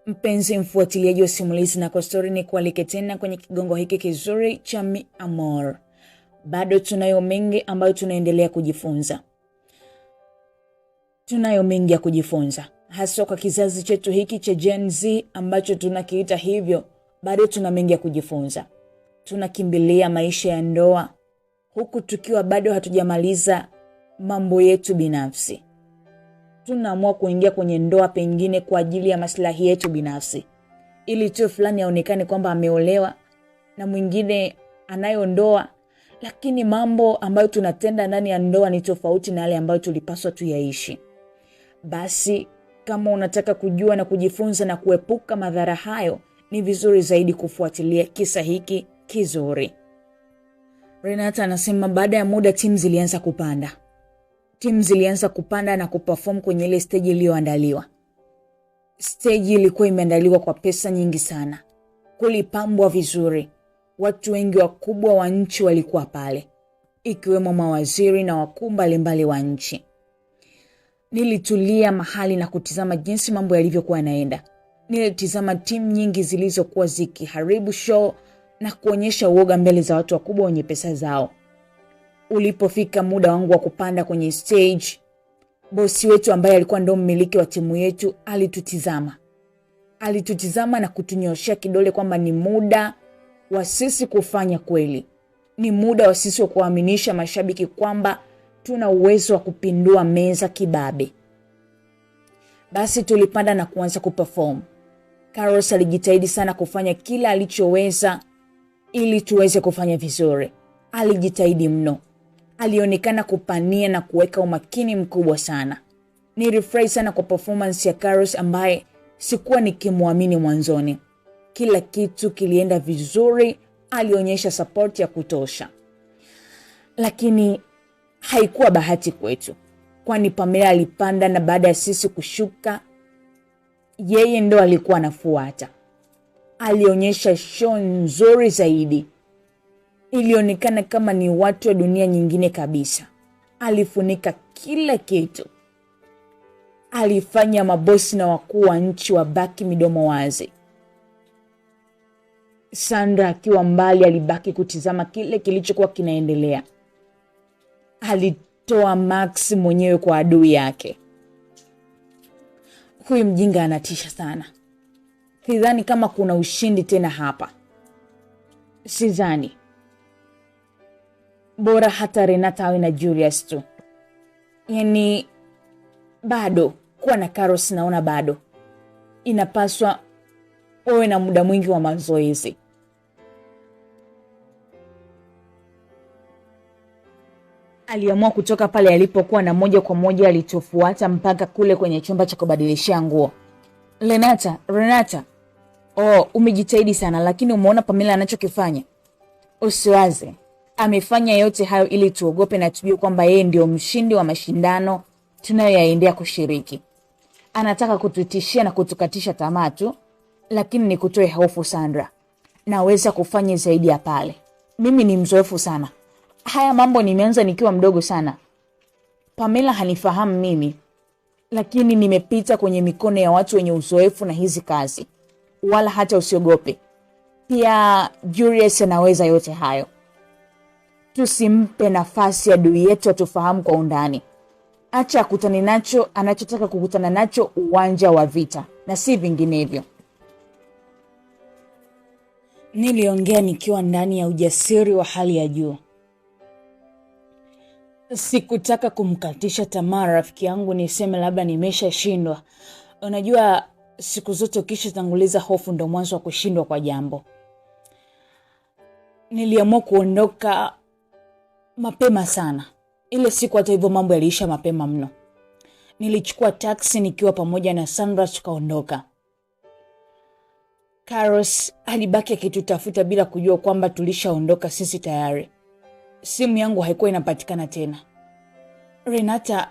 Mpenzi mfuatiliaji wa simulizi na story, ni kualike tena kwenye kigongo hiki kizuri cha Mi Amor. Bado tunayo mengi ambayo tunaendelea kujifunza. Tunayo mengi ya kujifunza, hasa kwa kizazi chetu hiki cha Gen Z ambacho tunakiita hivyo. Bado tuna mengi ya kujifunza. Tunakimbilia maisha ya ndoa huku tukiwa bado hatujamaliza mambo yetu binafsi. Tunaamua kuingia kwenye ndoa pengine kwa ajili ya maslahi yetu binafsi, ili tu fulani aonekane kwamba ameolewa na mwingine anayo ndoa, lakini mambo ambayo tunatenda ndani ya ndoa ni tofauti na yale ambayo tulipaswa tuyaishi. Basi kama unataka kujua na kujifunza na kuepuka madhara hayo, ni vizuri zaidi kufuatilia kisa hiki kizuri. Renata anasema baada ya muda timu zilianza kupanda na kuperform kwenye ile stage iliyoandaliwa. Stage ilikuwa imeandaliwa kwa pesa nyingi sana. Kulipambwa vizuri. Watu wengi wakubwa wa nchi walikuwa pale, ikiwemo mawaziri na wakuu mbalimbali wa nchi. Nilitulia mahali na kutizama jinsi mambo yalivyokuwa yanaenda. Nilitizama timu nyingi zilizokuwa zikiharibu show na kuonyesha uoga mbele za watu wakubwa wenye pesa zao. Ulipofika muda wangu wa kupanda kwenye stage, bosi wetu ambaye alikuwa ndo mmiliki wa timu yetu alitutizama na kutunyoshia kidole kwamba ni muda wa sisi kufanya kweli. Ni muda wa sisi wa kuaminisha mashabiki kwamba tuna uwezo wa kupindua meza kibabe. Basi tulipanda na kuanza kuperform. Carlos alijitahidi sana kufanya kila alichoweza ili tuweze kufanya vizuri. Alijitahidi mno. Alionekana kupania na kuweka umakini mkubwa sana. Nilifurahi sana kwa performance ya Carlos ambaye sikuwa nikimwamini mwanzoni. Kila kitu kilienda vizuri, alionyesha support ya kutosha. Lakini haikuwa bahati kwetu, kwani Pamela alipanda na baada ya sisi kushuka, yeye ndo alikuwa anafuata. Alionyesha show nzuri zaidi. Ilionekana kama ni watu wa dunia nyingine kabisa. Alifunika kila kitu. Alifanya mabosi na wakuu wa nchi wabaki midomo wazi. Sandra akiwa mbali alibaki kutizama kile kilichokuwa kinaendelea. Alitoa Max mwenyewe kwa adui yake. Huyu mjinga anatisha sana. Sidhani kama kuna ushindi tena hapa. Sidhani. Bora hata Renata awe na Julius tu. Yani bado kuwa na Carlos, naona bado inapaswa uwe na muda mwingi wa mazoezi. Aliamua kutoka pale alipokuwa na moja kwa moja alitofuata mpaka kule kwenye chumba cha kubadilishia nguo. Renata. Umejitahidi sana, lakini umeona Pamela anachokifanya? Usiwaze. Amefanya yote hayo ili tuogope na tujue kwamba yeye ndio mshindi wa mashindano tunayoyaendea kushiriki. Anataka kututishia na kutukatisha tamaa tu, lakini nikutoe hofu Sandra. Naweza kufanya zaidi ya pale. Mimi ni mzoefu sana. Haya mambo nimeanza nikiwa mdogo sana. Pamela hanifahamu mimi, lakini nimepita kwenye mikono ya watu wenye uzoefu na hizi kazi. Wala hata usiogope. Pia Julius anaweza yote hayo. Tusimpe nafasi adui yetu atufahamu kwa undani. Acha akutane nacho anachotaka kukutana nacho, uwanja wa vita, na si vinginevyo. Niliongea nikiwa ndani ya ujasiri wa hali ya juu. Sikutaka kumkatisha tamaa rafiki yangu niseme labda nimeshashindwa. Unajua siku zote ukishatanguliza hofu ndo mwanzo wa kushindwa kwa jambo. Niliamua kuondoka mapema sana. Ile siku hata hivyo mambo yaliisha mapema mno. Nilichukua taxi nikiwa pamoja na Sandra tukaondoka. Carlos alibaki akitutafuta bila kujua kwamba tulishaondoka sisi tayari. Simu yangu haikuwa inapatikana tena. Renata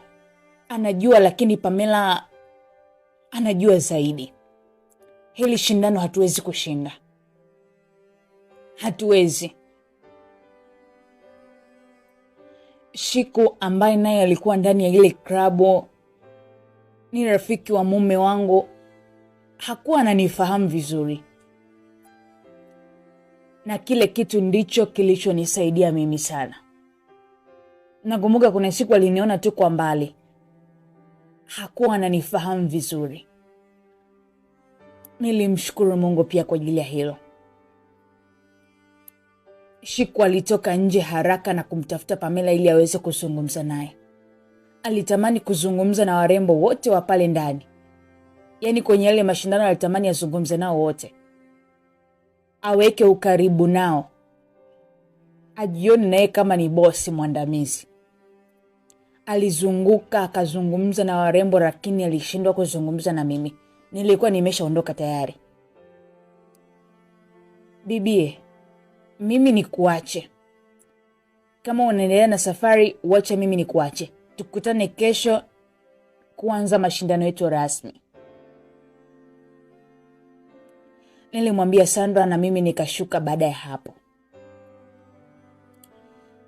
anajua, lakini Pamela anajua zaidi. Hili shindano hatuwezi kushinda. Hatuwezi. Shiku ambaye naye alikuwa ndani ya ile klabu, ni rafiki wa mume wangu, hakuwa ananifahamu vizuri. Na kile kitu ndicho kilichonisaidia mimi sana. Nakumbuka kuna siku aliniona tu kwa mbali. Hakuwa ananifahamu vizuri. Nilimshukuru Mungu pia kwa ajili ya hilo. Shiku alitoka nje haraka na kumtafuta Pamela ili aweze kuzungumza naye. Alitamani kuzungumza na warembo wote wa pale ndani. Yaani kwenye yale mashindano alitamani azungumze nao wote. Aweke ukaribu nao. Ajione naye kama ni bosi mwandamizi. Alizunguka akazungumza na warembo, lakini alishindwa kuzungumza na mimi. Nilikuwa nimeshaondoka tayari. Bibie, mimi nikuache. Kama unaendelea na safari, wacha mimi nikuache. Tukutane kesho kuanza mashindano yetu rasmi. Nilimwambia Sandra na mimi nikashuka baada ya hapo.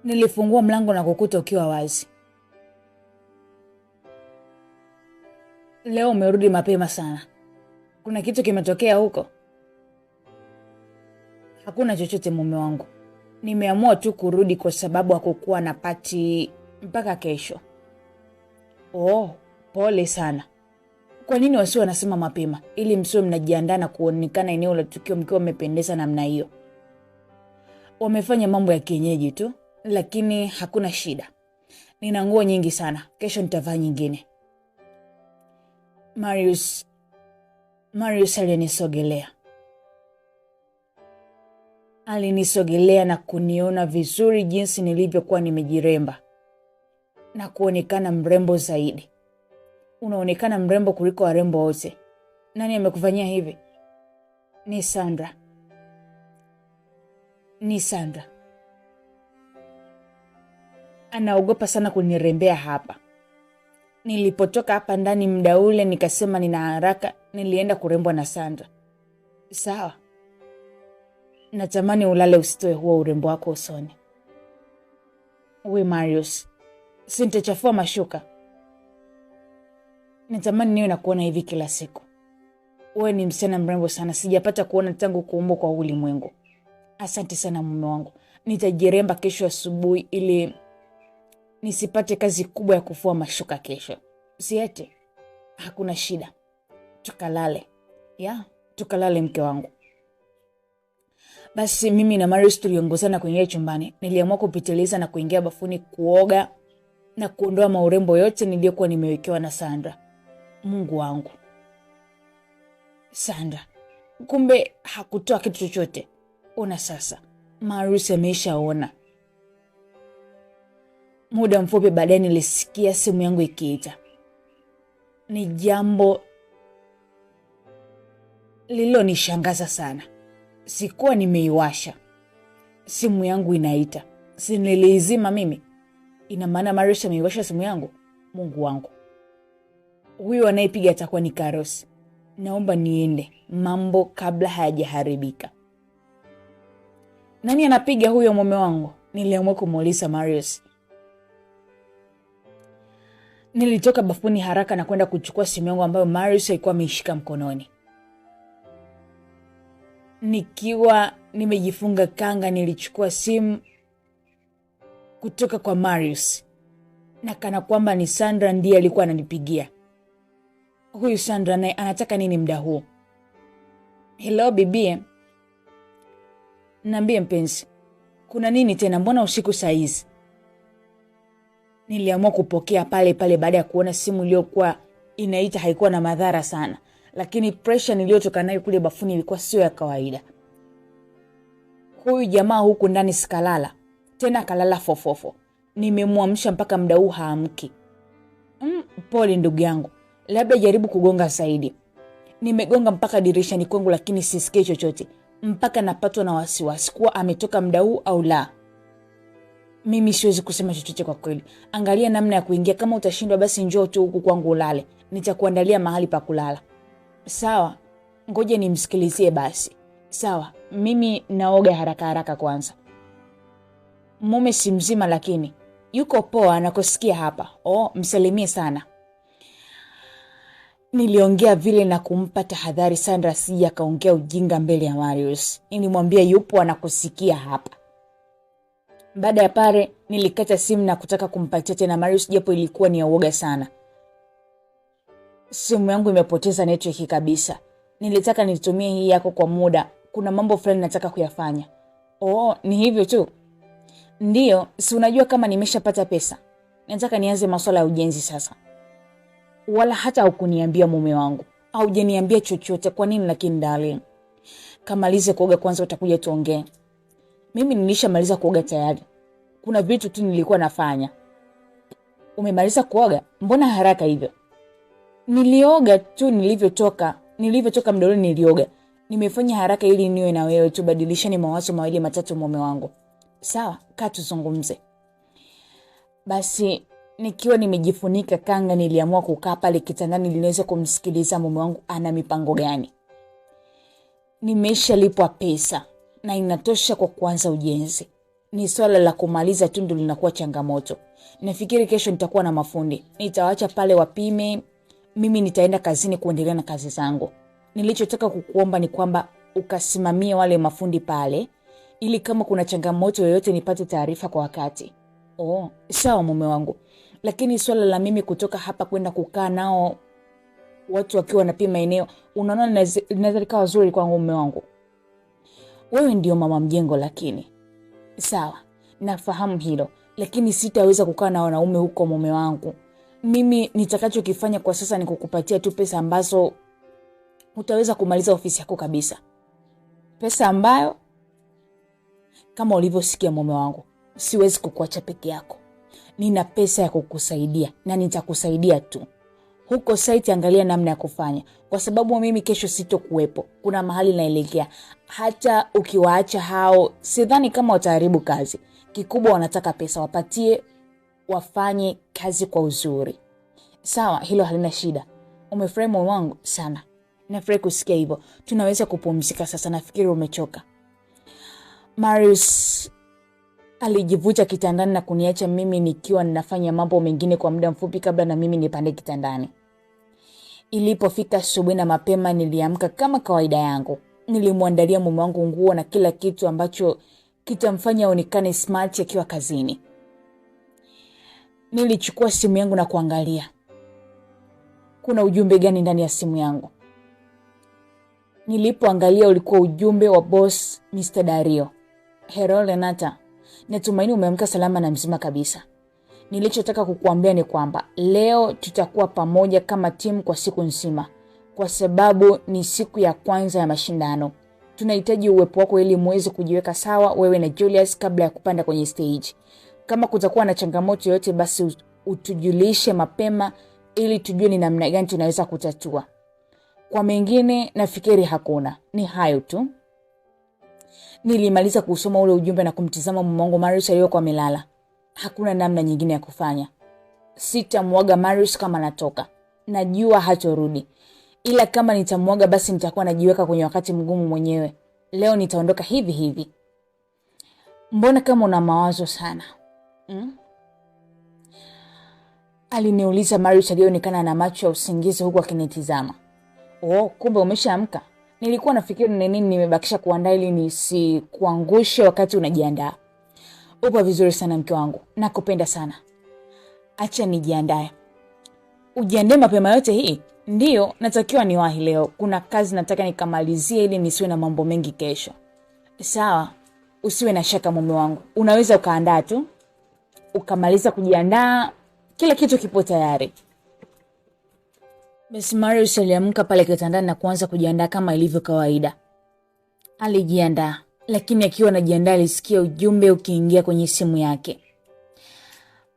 Nilifungua mlango na kukuta ukiwa wazi. Leo umerudi mapema sana. Kuna kitu kimetokea huko? Hakuna chochote mume wangu. Nimeamua tu kurudi kwa sababu hakukuwa na pati mpaka kesho. Oh, pole sana. Kwa nini wasiwe wanasema mapema ili msiwe mnajiandaa na kuonekana eneo la tukio mkiwa mmependeza namna hiyo? Wamefanya mambo ya kienyeji tu, lakini hakuna shida. Nina nguo nyingi sana. Kesho nitavaa nyingine. Marius alinisogelea. Alinisogelea na kuniona vizuri jinsi nilivyokuwa nimejiremba na kuonekana mrembo zaidi. Unaonekana mrembo kuliko warembo wote. Nani amekufanyia hivi? Ni Sandra. Anaogopa sana kunirembea hapa. Nilipotoka hapa ndani muda ule nikasema nina haraka, nilienda kurembwa na Sandra. Sawa. Natamani ulale usitoe huo urembo wako usoni. We Marius, sintachafua mashuka. Natamani niwe nakuona hivi kila siku. Wewe ni msichana mrembo sana, sijapata kuona tangu kuumbwa kwa ulimwengu. Asante sana mume wangu. Nitajiremba kesho asubuhi ili nisipate kazi kubwa ya kufua mashuka kesho. Siete, hakuna shida. Tukalale. Tukalale mke wangu. Basi mimi na Marius tuliongozana kuingia chumbani. Niliamua kupitiliza na kuingia bafuni kuoga na kuondoa maurembo yote niliyokuwa nimewekewa na Sandra. Mungu wangu. Sandra, kumbe hakutoa kitu chochote. Ona sasa, Marius ameshaona. Muda mfupi baadaye nilisikia simu yangu ikiita. Ni jambo lililonishangaza sana. Sikuwa nimeiwasha. Simu yangu inaita. Si niliizima mimi? Ina maana Marius ameiwasha simu yangu? Mungu wangu. Huyo anayepiga atakuwa ni Carlos. Naomba niende mambo kabla hayajaharibika. Nani anapiga huyo mume wangu? Niliamua kumuuliza Marius. Nilitoka bafuni haraka na kwenda kuchukua simu yangu ambayo Marius alikuwa ameishika mkononi. Nikiwa nimejifunga kanga nilichukua simu kutoka kwa Marius. Na kana kwamba ni Sandra ndiye alikuwa ananipigia. Huyu Sandra naye anataka nini muda huu? Hello bibi. Niambie mpenzi. Kuna nini tena, mbona usiku saa hizi? Niliamua kupokea pale pale baada ya kuona simu iliyokuwa inaita haikuwa na madhara sana. Lakini pressure niliyotoka nayo kule bafuni ilikuwa sio ya kawaida. Huyu jamaa huku ndani sikalala. Tena kalala fofofo. Nimemwamsha mpaka muda huu haamki. Pole ndugu yangu. Labda jaribu kugonga zaidi. Nimegonga mpaka dirishani kwangu lakini sisikii chochote. Mpaka napatwa na wasiwasi kuwa ametoka muda huu au la. Mimi siwezi kusema chochote kwa kweli. Angalia namna ya kuingia, kama utashindwa basi njoo tu huku kwangu ulale. Nitakuandalia mahali pa kulala. Sawa, ngoja nimsikilizie basi. Sawa, mimi naoga haraka haraka kwanza. Mume si mzima lakini yuko poa anakusikia hapa. Msalimie sana. Niliongea vile na kumpa tahadhari Sandra sija akaongea ujinga mbele ya Marius. Nilimwambia yupo anakusikia hapa. Baada ya pale nilikata simu na kutaka kumpatia tena Marius japo ilikuwa ni ya uoga sana. Simu yangu imepoteza network kabisa. Nilitaka nitumie hii yako kwa muda. Kuna mambo fulani nataka kuyafanya. Oh, ni hivyo tu? Ndiyo, si unajua kama nimeshapata pesa. Nataka nianze masuala ya ujenzi sasa. Wala hata hukuniambia mume wangu. Haujaniambia chochote, kwa nini lakini darling? Kamalize kuoga kwanza utakuja tuongee. Mimi nilishamaliza kuoga tayari. Kuna vitu tu nilikuwa nafanya. Umemaliza kuoga? Mbona haraka hivyo? Nilioga tu nilivyotoka mdoloni nilioga. Nimefanya haraka ili niwe na wewe tubadilishane mawazo mawili matatu mume wangu. Sawa, kaa tuzungumze. Basi nikiwa nimejifunika kanga niliamua kukaa pale kitandani niweze kumsikiliza mume wangu ana mipango gani. Nimeshalipwa pesa na inatosha kwa kuanza ujenzi. Ni swala la kumaliza tu ndio linakuwa changamoto. Nafikiri kesho nitakuwa na mafundi. Nitawaacha pale wapime, mimi nitaenda kazini kuendelea na kazi zangu. Nilichotaka kukuomba ni kwamba ukasimamie wale mafundi pale ili kama kuna changamoto yoyote nipate taarifa kwa wakati. Oh, sawa mume wangu. Lakini swala la mimi kutoka hapa kwenda kukaa nao watu wakiwa wanapima eneo, unaona linaweza likawa zuri kwangu mume wangu. Wewe ndio mama mjengo lakini. Sawa, nafahamu hilo, lakini sitaweza kukaa na wanaume huko mume wangu. Mimi nitakachokifanya kwa sasa ni kukupatia tu pesa ambazo utaweza kumaliza ofisi yako kabisa. Pesa ambayo kama ulivyosikia mume wangu, siwezi kukuacha peke yako. Nina pesa ya kukusaidia na nitakusaidia tu. Huko site angalia namna ya kufanya kwa sababu mimi kesho sitokuwepo. Kuna mahali naelekea. Hata ukiwaacha hao sidhani kama wataharibu kazi. Kikubwa wanataka pesa wapatie wafanye kazi kwa uzuri. Sawa, hilo halina shida. Umefurahi mume wangu sana. Nafurahi kusikia hivyo. Tunaweza kupumzika sasa, nafikiri umechoka. Marius alijivuta kitandani na kuniacha mimi nikiwa ninafanya mambo mengine kwa muda mfupi kabla na mimi nipande kitandani. Ilipofika asubuhi na mapema niliamka kama kawaida yangu. Nilimwandalia mume wangu nguo na kila kitu ambacho kitamfanya aonekane smart akiwa kazini. Nilichukua simu yangu na kuangalia. Kuna ujumbe gani ndani ya simu yangu? Nilipoangalia ulikuwa ujumbe wa boss Mr. Dario. Hello Renata. Natumaini umeamka salama na mzima kabisa. Nilichotaka kukuambia ni kwamba leo tutakuwa pamoja kama timu kwa siku nzima kwa sababu ni siku ya kwanza ya mashindano. Tunahitaji uwepo wako ili muweze kujiweka sawa wewe na Julius kabla ya kupanda kwenye stage. Kama kutakuwa na changamoto yoyote basi utujulishe mapema ili tujue ni namna gani tunaweza kutatua. Kwa mengine nafikiri hakuna. Ni hayo tu. Nilimaliza kusoma ule ujumbe na kumtizama mume wangu Marius aliyokuwa amelala. Hakuna namna nyingine ya kufanya. Sitamwaga Marius kama natoka. Najua hatorudi. Ila kama nitamwaga basi nitakuwa najiweka kwenye wakati mgumu mwenyewe. Leo nitaondoka hivi hivi. Mbona kama una mawazo sana? Aliniuliza Marius alionekana na macho ya usingizi huku akinitizama. Oh, kumbe umeshaamka. Nilikuwa nafikiri ni nini nimebakisha kuandaa ili nisikuangushe wakati unajiandaa. Upo vizuri sana mke wangu. Nakupenda sana. Acha nijiandae. Ujiandae mapema yote hii? Ndiyo, natakiwa niwahi leo. Kuna kazi nataka nikamalizie ili nisiwe na mambo mengi kesho. Sawa, usiwe na shaka mume wangu. Unaweza ukaandaa tu. Ukamaliza kujiandaa, kila kitu kipo tayari. Basi Marius aliamka pale kitandani na kuanza kujiandaa kama ilivyo kawaida. Alijiandaa, lakini akiwa anajiandaa alisikia ujumbe ukiingia kwenye simu yake.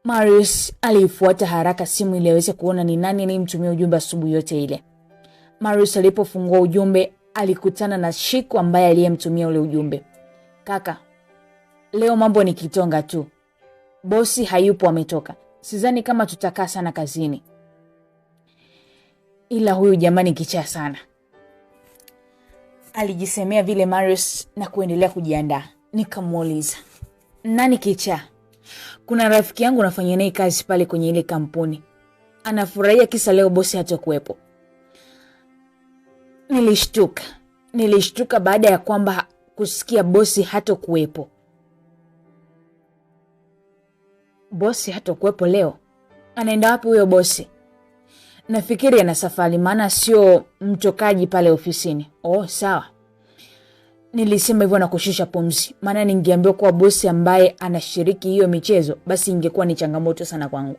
Marius alifuata haraka simu ili aweze kuona ni nani anayemtumia ujumbe asubuhi yote ile. Marius alipofungua ujumbe alikutana na Shiku ambaye aliyemtumia ule ujumbe. Kaka, leo mambo ni kitonga tu. Bosi hayupo ametoka. Sidhani kama tutakaa sana kazini. Ila huyu jamani kichaa sana. Alijisemea vile Marius na kuendelea kujiandaa. Nikamuuliza, nani kichaa? Kuna rafiki yangu nafanya naye kazi pale kwenye ile kampuni. Anafurahia kisa leo bosi hatakuwepo. Nilishtuka baada ya kwamba kusikia bosi hatokuwepo. Bosi hatokuwepo leo? Anaenda wapi huyo bosi? Nafikiri ana safari, maana sio mtokaji pale ofisini. Oh, sawa. Nilisema hivyo na kushusha pumzi, maana ningeambiwa kuwa bosi ambaye anashiriki hiyo michezo basi ingekuwa ni changamoto sana kwangu.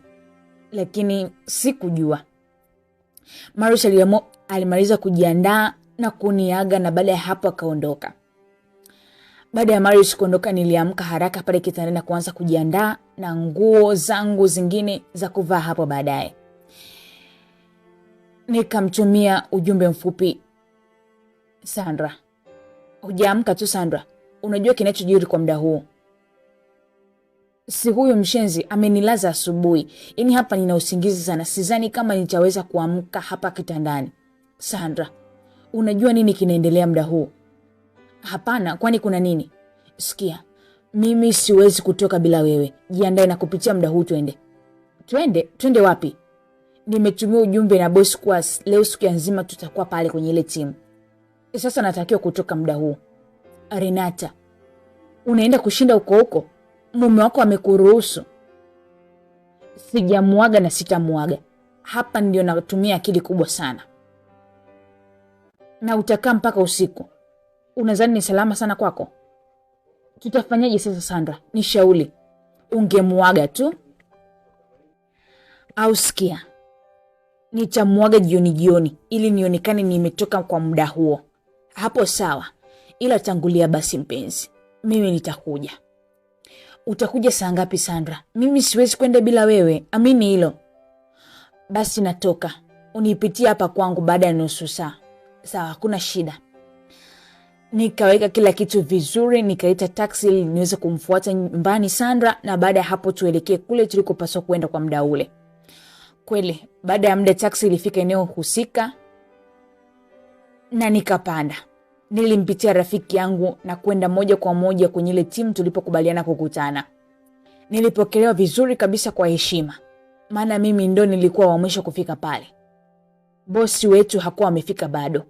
Lakini sikujua. Marius alimaliza kujiandaa na kuniaga, na baada ya hapo akaondoka. Baada ya Marius kuondoka, niliamka haraka pale kitandani na kuanza kujiandaa na nguo zangu zingine za kuvaa hapo baadaye. Nikamtumia ujumbe mfupi Sandra. Hujaamka tu Sandra? Unajua kinachojiri kwa muda huu? Si huyu mshenzi amenilaza asubuhi. Yaani hapa nina usingizi sana. Sidhani kama nitaweza kuamka hapa kitandani. Sandra, unajua nini kinaendelea muda huu? Hapana, kwani kuna nini? Sikia, mimi siwezi kutoka bila wewe. Jiandae na kupitia muda huu twende. Twende wapi? Nimetumia ujumbe na boss kwa leo siku nzima tutakuwa pale kwenye ile timu. Sasa natakiwa kutoka muda huu. Renata, unaenda kushinda huko? Mume wako amekuruhusu? Sijamuaga na sitamuaga. Hapa ndio natumia akili kubwa sana. Na utakaa mpaka usiku. Unadhani ni salama sana kwako? Tutafanyaje sasa Sandra? Nishauri. Ungemuaga tu. Au sikia, nitamuaga jioni ili nionekane nimetoka kwa muda huo. Hapo sawa. Ila tangulia basi mpenzi. Mimi nitakuja. Utakuja saa ngapi Sandra? Mimi siwezi kwenda bila wewe. Amini hilo. Basi natoka. Unipitie hapa kwangu baada ya nusu saa. Sawa, hakuna shida. Nikaweka kila kitu vizuri, nikaita taxi ili niweze kumfuata nyumbani Sandra, na baada ya hapo tuelekee kule tulikopaswa kwenda kwa muda ule. Kweli, baada ya muda taxi ilifika eneo husika na nikapanda. Nilimpitia rafiki yangu na kwenda moja kwa moja kwenye ile timu tulipokubaliana kukutana. Nilipokelewa vizuri kabisa kwa heshima, maana mimi ndo nilikuwa wa mwisho kufika pale. Bosi wetu hakuwa amefika bado.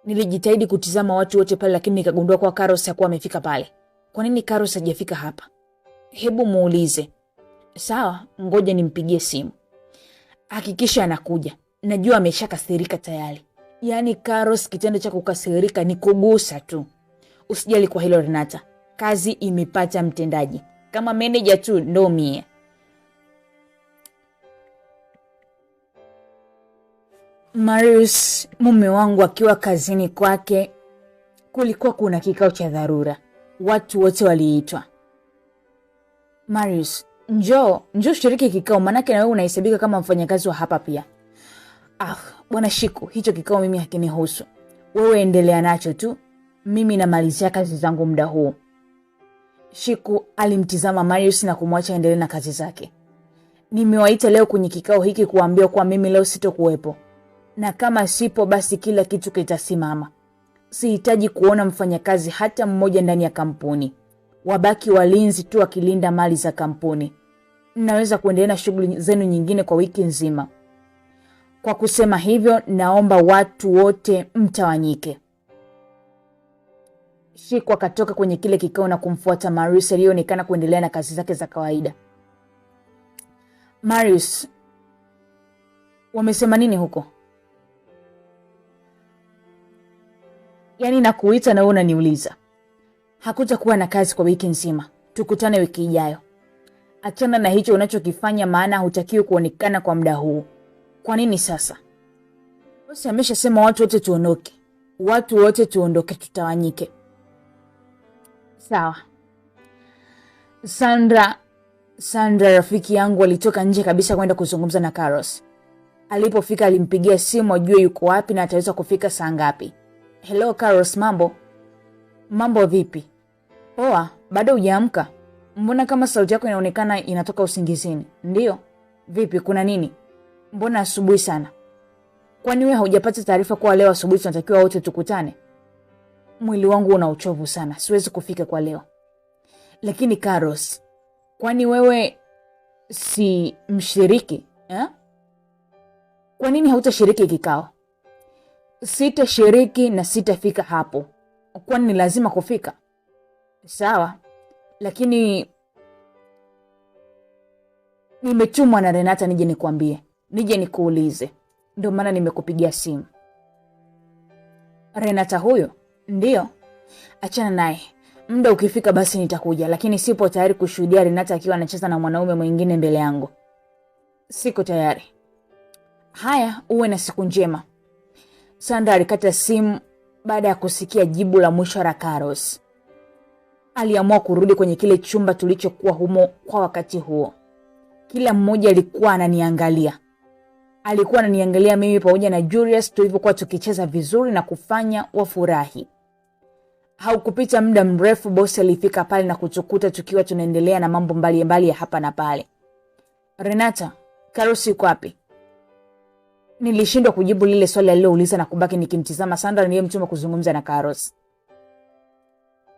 Nilijitahidi kutizama watu wote pale, lakini nikagundua kwa Carlos hakuwa amefika pale. Kwa nini Carlos hajafika hapa? Hebu muulize. Sawa, ngoja nimpigie simu. Hakikisha anakuja. Najua ameshakasirika tayari. Yaani Carlos kitendo cha kukasirika ni kugusa tu. Usijali kwa hilo Renata. Kazi imepata mtendaji. Kama manager tu ndo mie. Marius, mume wangu, akiwa kazini kwake, kulikuwa kuna kikao cha dharura. Watu wote waliitwa. Marius, njoo shiriki kikao, manake na wewe unahesabika kama mfanyakazi wa hapa pia. Bwana Shiku, hicho kikao mimi hakinihusu. Wewe endelea nacho tu. Mimi namalizia kazi zangu muda huu. Shiku alimtizama Marius na kumwacha endelee na kazi zake. Nimewaita leo kwenye kikao hiki kuambia kwa mimi leo sitokuwepo. Na kama sipo basi kila kitu kitasimama. Sihitaji kuona mfanyakazi hata mmoja ndani ya kampuni. Wabaki walinzi tu wakilinda mali za kampuni. Naweza kuendelea na shughuli zenu nyingine kwa wiki nzima. Kwa kusema hivyo, naomba watu wote mtawanyike. Shiku akatoka kwenye kile kikao na kumfuata Marius aliyeonekana kuendelea na kazi zake za kawaida. Marius, wamesema nini huko? Yaani nakuita na wewe unaniuliza. Hakutakuwa na kazi kwa wiki nzima. Tukutane wiki ijayo. Achana na hicho unachokifanya, maana hutakiwi kuonekana kwa muda huu. Kwa nini sasa? Bosi ameshasema watu wote tuondoke. Watu wote tuondoke, tutawanyike. Sawa. Sandra rafiki yangu alitoka nje kabisa kwenda kuzungumza na Carlos. Alipofika alimpigia simu ajue yuko wapi na ataweza kufika saa ngapi. Hello Carlos, mambo vipi? Poa, bado hujaamka? Mbona kama sauti yako inaonekana inatoka usingizini? Ndio. Vipi, kuna nini? Mbona asubuhi sana? Kwani wewe hujapata taarifa kwa leo asubuhi tunatakiwa wote tukutane? Mwili wangu una uchovu sana, siwezi kufika kwa leo. Lakini Carlos, kwani wewe si mshiriki? Kwa nini hautashiriki kikao? Sitashiriki na sitafika hapo. Kwani ni lazima kufika? Sawa, lakini nimetumwa na Renata nije nikwambie, nije nikuulize. Ndio maana nimekupigia simu. Renata huyo? Ndio. Achana naye. Muda ukifika basi nitakuja, lakini sipo tayari kushuhudia Renata akiwa anacheza na mwanaume mwingine mbele yangu. Siko tayari. Haya, uwe na siku njema. Sandra alikata simu baada ya kusikia jibu la mwisho la Carlos. Aliamua kurudi kwenye kile chumba tulichokuwa humo kwa wakati huo. Kila mmoja alikuwa ananiangalia. Alikuwa ananiangalia mimi pamoja na Julius tulivyokuwa tukicheza vizuri na kufanya wafurahi. Haukupita muda mrefu bosi alifika pale na kutukuta tukiwa tunaendelea na mambo mbalimbali ya hapa na pale. Renata, Carlos yuko wapi? Nilishindwa kujibu lile swali alilouliza na kubaki nikimtizama Sandra niliyemtuma kuzungumza na Carlos.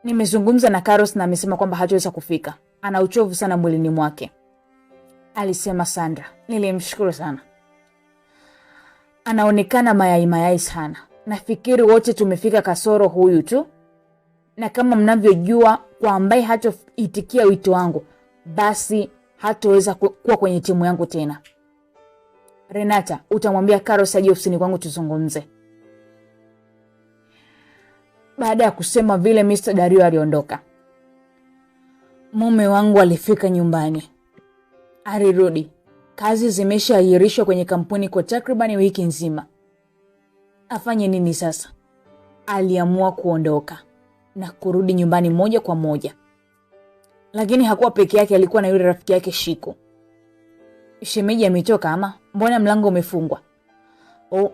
Nimezungumza na Carlos na amesema kwamba hataweza kufika. Ana uchovu sana mwilini mwake, alisema Sandra. Nilimshukuru sana. Anaonekana mayai sana. Nafikiri wote tumefika kasoro huyu tu. Na kama mnavyojua, kwa ambaye hatoitikia wito wangu, basi hataweza kuwa kwenye timu yangu tena. Renata, utamwambia Carlos aje ofisini kwangu tuzungumze. Baada ya kusema vile, Mr. Dario aliondoka. Mume wangu alifika nyumbani. Alirudi. Kazi zimeshaahirishwa kwenye kampuni kwa takriban wiki nzima. Afanye nini sasa? Aliamua kuondoka na kurudi nyumbani moja kwa moja. Lakini hakuwa peke yake, alikuwa na yule rafiki yake Shiko. Shemeji ametoka ama? Mbona mlango umefungwa?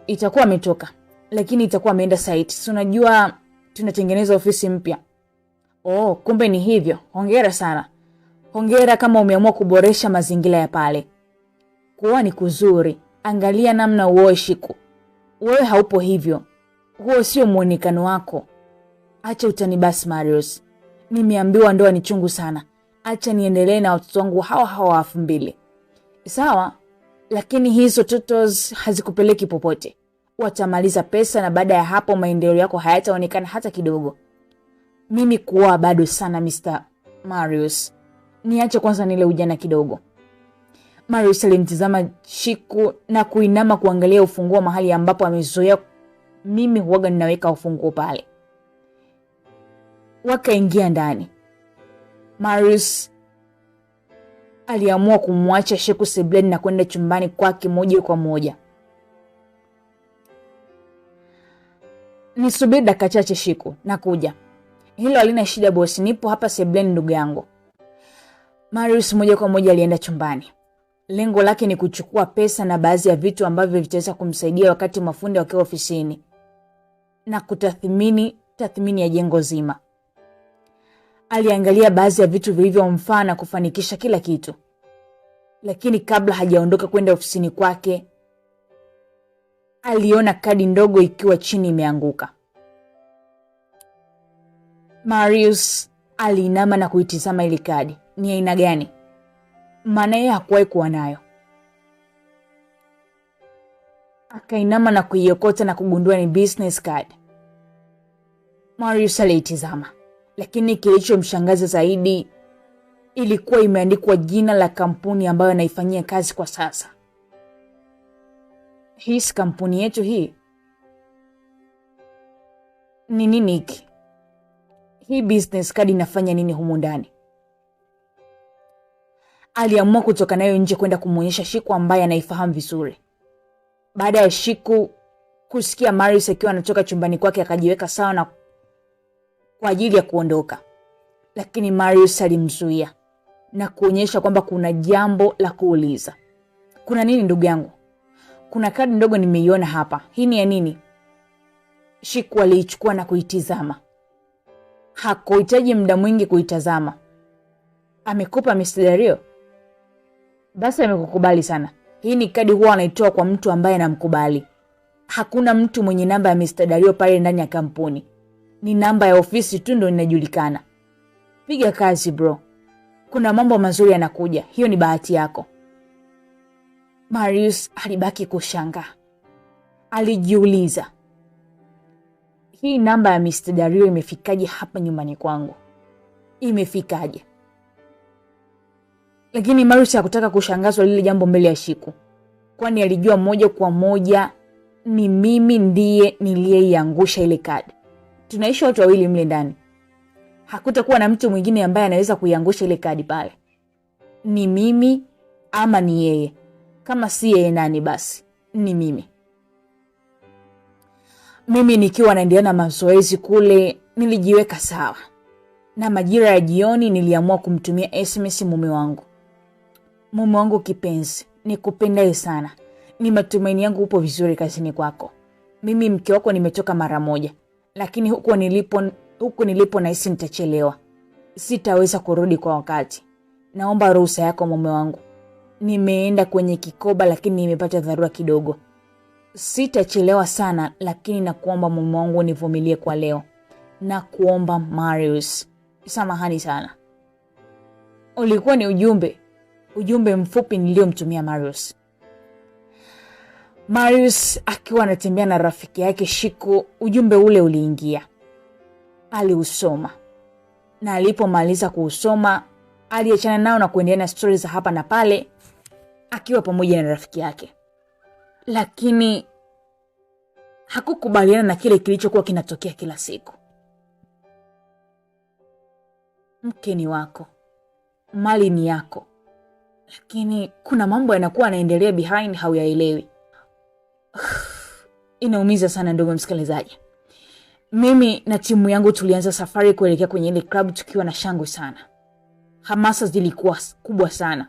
Itakuwa ametoka, lakini itakuwa ameenda site. Unajua tunatengeneza ofisi mpya. Kumbe ni hivyo. Hongera sana. Hongera kama umeamua kuboresha mazingira ya pale. Kuwa ni kuzuri. Angalia namna uoe Shiko. Wewe haupo hivyo. Huo sio muonekano wako. Acha utani basi Marius. Nimeambiwa ndoa ni chungu sana. Acha niendelee na watoto wangu hawa 2. Sawa, lakini hizo tutos hazikupeleki popote. Watamaliza pesa na baada ya hapo maendeleo yako hayataonekana hata kidogo. Mimi kuoa bado sana Mr. Marius. Niache kwanza nile ujana kidogo. Marius alimtizama Shiku na kuinama kuangalia ufunguo mahali ambapo amezoea mimi huaga ninaweka ufunguo pale. Wakaingia ndani. Marius aliamua kumwacha Shiku sebuleni na kwenda chumbani kwake moja kwa moja. Nisubiri dakika chache Shiku, nakuja. Hilo halina shida bosi, nipo hapa sebuleni ndugu yangu. Marius moja kwa moja alienda chumbani. Lengo lake ni kuchukua pesa na baadhi ya vitu ambavyo vitaweza kumsaidia wakati mafundi wakiwa ofisini na kutathmini ya jengo zima. Aliangalia baadhi ya vitu vilivyomfaa na kufanikisha kila kitu. Lakini kabla hajaondoka kwenda ofisini kwake, aliona kadi ndogo ikiwa chini imeanguka. Marius aliinama na kuitizama ile kadi. Ni aina gani? Maana yeye hakuwahi kuwa nayo. Akainama na kuiokota na kugundua ni business card. Marius aliitizama, lakini kilichomshangaza zaidi ilikuwa imeandikwa jina la kampuni ambayo anaifanyia kazi kwa sasa. Hii kampuni yetu hii. Ni nini hiki? Hii business card inafanya nini humu ndani? Aliamua kutoka nayo nje kwenda kumuonyesha Shiku ambaye anaifahamu vizuri. Baada ya Shiku kusikia Marius akiwa anatoka chumbani kwake, akajiweka sawa na kwa ajili ya kuondoka. Lakini Marius alimzuia na kuonyesha kwamba kuna jambo la kuuliza. Kuna nini ndugu yangu? Kuna kadi ndogo nimeiona hapa. Hii ni ya nini? Shiku aliichukua na kuitizama. Hakuhitaji muda mwingi kuitazama. Amekupa Mr. Dario? Basi amekukubali sana. Hii ni kadi huwa anaitoa kwa mtu ambaye anamkubali. Hakuna mtu mwenye namba ya Mr. Dario pale ndani ya kampuni. Ni namba ya ofisi tu ndio inajulikana. Piga kazi bro. Kuna mambo mazuri yanakuja. Hiyo ni bahati yako. Marius alibaki kushangaa. Alijiuliza, hii namba ya Mr. Dario imefikaje hapa nyumbani kwangu? Imefikaje? Lakini Marius hakutaka kushangazwa lile jambo mbele ya Shiku, kwani alijua moja kwa moja ni mimi ndiye niliyeiangusha ile kadi. Tunaishi watu wawili mle ndani. Hakutakuwa na mtu mwingine ambaye anaweza kuiangusha ile kadi pale. Ni mimi ama ni yeye. Kama si yeye nani basi? Ni mimi. Mimi nikiwa naendelea na mazoezi kule nilijiweka sawa. Na majira ya jioni niliamua kumtumia SMS mume wangu. Mume wangu kipenzi, nikupendaye sana. Ni matumaini yangu upo vizuri kazini kwako. Mimi mke wako nimetoka mara moja. Lakini huko nilipo nahisi nitachelewa. Sitaweza kurudi kwa wakati. Naomba ruhusa yako mume wangu. Nimeenda kwenye kikoba lakini nimepata dharura kidogo. Sitachelewa sana lakini nakuomba mume wangu nivumilie kwa leo. Nakuomba Marius. Samahani sana. Ulikuwa ni ujumbe mfupi niliomtumia Marius. Marius akiwa anatembea na rafiki yake Shiku, ujumbe ule uliingia. Aliusoma. Na alipomaliza kuusoma, aliachana nao na kuendelea na stories hapa na pale akiwa pamoja na rafiki yake. Lakini hakukubaliana na kile kilichokuwa kinatokea kila siku. Mke ni wako. Mali ni yako. Lakini kuna mambo yanakuwa yanaendelea behind hauyaelewi. Inaumiza sana ndugu msikilizaji. Mimi na timu yangu tulianza safari kuelekea kwenye ile club tukiwa na shangwe sana. Hamasa zilikuwa kubwa sana.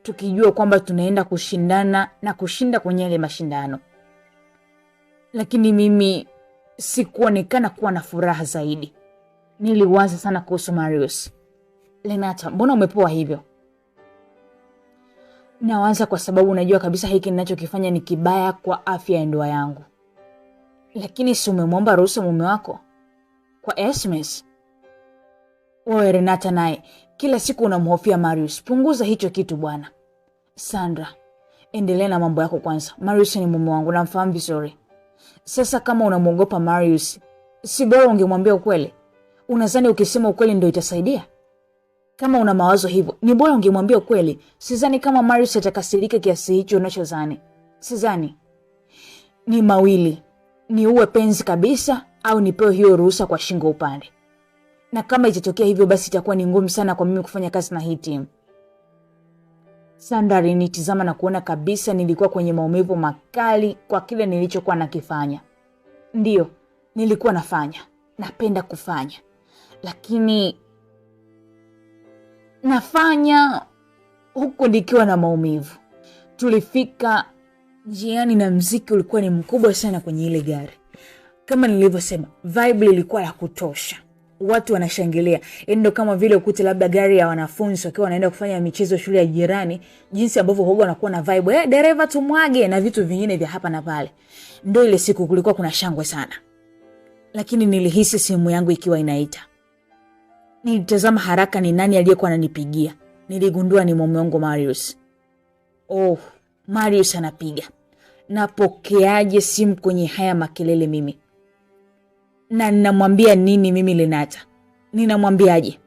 Tukijua kwamba tunaenda kushindana na kushinda kwenye ile mashindano. Lakini mimi sikuonekana kuwa na furaha zaidi. Niliwaza sana kuhusu Marius. Renata, mbona umepoa hivyo? Nawaza kwa sababu unajua kabisa hiki ninachokifanya ni kibaya kwa afya ya ndoa yangu. Lakini si umemwomba ruhusa mume wako kwa SMS? Wewe Renata naye kila siku unamhofia Marius. Punguza hicho kitu bwana. Sandra, endelea na mambo yako kwanza. Marius ni mume wangu, namfahamu vizuri. Sasa kama unamuogopa Marius, si bora ungemwambia ukweli? Unadhani ukisema ukweli ndio itasaidia? Kama una mawazo hivyo, ni bora ungemwambia ukweli. Sidhani kama Marius atakasirika kiasi hicho unachozani. Sidhani. Ni mawili. Ni uwe penzi kabisa au nipewe hiyo ruhusa kwa shingo upande. Na kama itatokea hivyo basi itakuwa ni ngumu sana kwa mimi kufanya kazi na hii timu. Sandra alinitizama na kuona kabisa nilikuwa kwenye maumivu makali kwa kile nilichokuwa nakifanya. Ndiyo, nilikuwa nafanya. Napenda kufanya. Lakini nafanya huko nikiwa na maumivu. Tulifika njiani na mziki ulikuwa ni mkubwa sana kwenye ile gari. Kama nilivyosema, vibe ilikuwa ya kutosha. Watu wanashangilia. Ndio kama vile ukute labda gari ya wanafunzi wakiwa wanaenda kufanya michezo shule ya jirani, jinsi ambavyo huwa wanakuwa na vibe, dereva tumwage na vitu vingine vya hapa na pale. Ndio ile siku kulikuwa kuna shangwe sana. Lakini nilihisi simu yangu ikiwa inaita. Nilitazama haraka ni nani aliyekuwa ananipigia. Niligundua ni mume wangu Marius. Oh, Marius anapiga. Napokeaje simu kwenye haya makelele mimi? Na ninamwambia nini mimi Renata? Ninamwambiaje?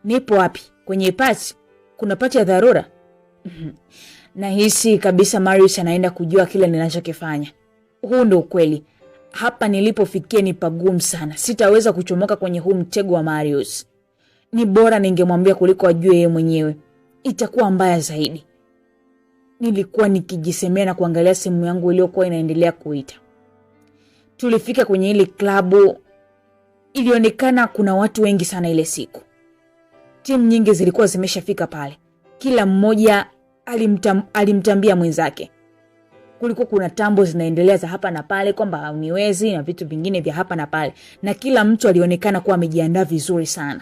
Nipo wapi? Kwenye pasi? Kuna pati ya dharura? Nahisi kabisa Marius anaenda kujua kile ninachokifanya. Huu ndio ukweli. Hapa nilipofikia ni pagumu sana. Sitaweza kuchomoka kwenye huu mtego wa Marius. Ni bora ningemwambia kuliko ajue yeye mwenyewe. Itakuwa mbaya zaidi. Nilikuwa nikijisemea na kuangalia simu yangu iliyokuwa inaendelea kuita. Tulifika kwenye ile klabu. Ilionekana kuna watu wengi sana ile siku. Timu nyingi zilikuwa zimeshafika pale. Kila mmoja alimtambia mwenzake. Kulikuwa kuna tambo zinaendelea za hapa na pale kwamba hauniwezi na vitu vingine vya hapa na pale. Na kila mtu alionekana kuwa amejiandaa vizuri sana.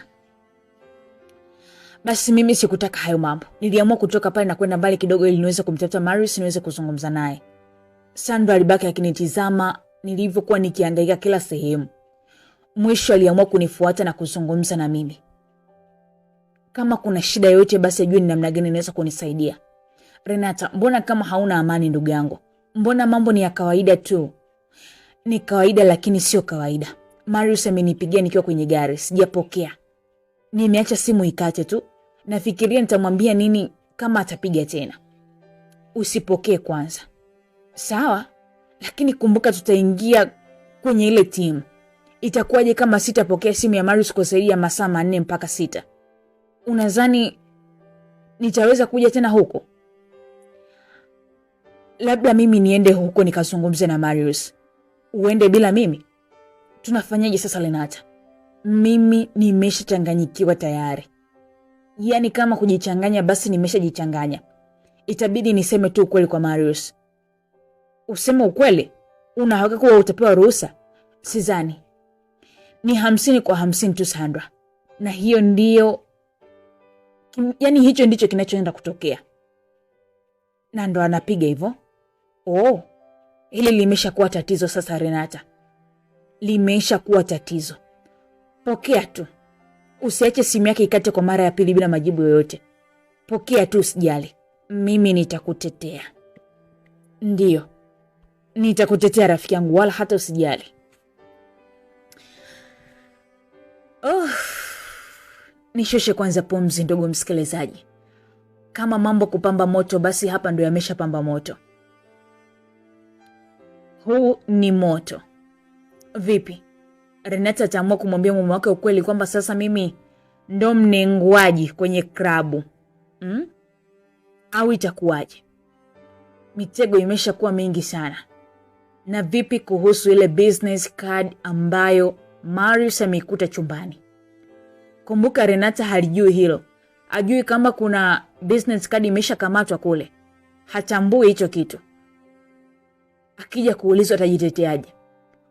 Basi mimi sikutaka hayo mambo. Niliamua kutoka pale na kwenda mbali kidogo ili niweze kumtafuta Marius, niweze kuzungumza naye. Sandra alibaki akinitizama nilivyokuwa nikihangaika kila sehemu. Mwisho aliamua kunifuata na kuzungumza na mimi. Kama kuna shida yoyote basi ajue ni namna gani anaweza kunisaidia. Renata, mbona kama hauna amani ndugu yangu? Mbona mambo ni ya kawaida tu? Ni kawaida lakini sio kawaida. Marius amenipigia nikiwa kwenye gari, sijapokea. Nimeacha simu ikate tu. Nafikiria nitamwambia nini kama atapiga tena. Usipokee kwanza. Sawa? Lakini kumbuka tutaingia kwenye ile timu. Itakuwaje kama sitapokea simu ya Marius kwa zaidi ya masaa 4 mpaka 6? Unadhani nitaweza kuja tena huko? Labda mimi niende huko nikazungumze na Marius. Uende bila mimi? Tunafanyaje sasa Renata? Mimi nimeshachanganyikiwa tayari. Yaani kama kujichanganya basi nimeshajichanganya. Itabidi niseme tu ukweli kwa Marius. Useme ukweli? Unahaka kuwa utapewa ruhusa? Sidhani. Ni 50 kwa 50 tu Sandra. Na hiyo ndiyo, yani hicho ndicho kinachoenda kutokea. Na ndo anapiga hivyo. Oh, hili limeshakuwa tatizo sasa Renata. Limeshakuwa tatizo. Pokea tu. Usiache simu yake ikate kwa mara ya pili bila majibu yoyote. Pokea tu, usijali. Mimi nitakutetea. Ndiyo. Nitakutetea rafiki yangu, wala hata usijali. Nishoshe kwanza pumzi ndogo msikilizaji. Kama mambo kupamba moto basi hapa ndo yameshapamba moto. Huu ni moto. Vipi? Renata ataamua kumwambia mume wake ukweli kwamba sasa mimi ndo mnenguaji kwenye klabu? Au itakuwaje? Mitego imeshakuwa mingi sana. Na vipi kuhusu ile business card ambayo Marius ameikuta chumbani? Kumbuka Renata halijui hilo. Hajui kama kuna business card imeshakamatwa kule. Hatambui hicho kitu. Akija kuulizwa atajiteteaje?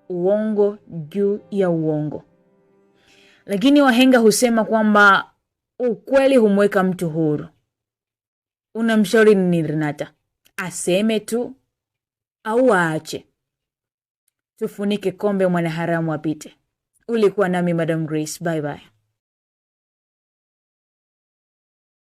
Uongo juu ya uongo. Lakini wahenga husema kwamba ukweli humweka mtu huru. Unamshauri nini Renata? Aseme tu au aache? Tufunike kombe mwanaharamu apite. Ulikuwa nami Madam Grace. Bye bye.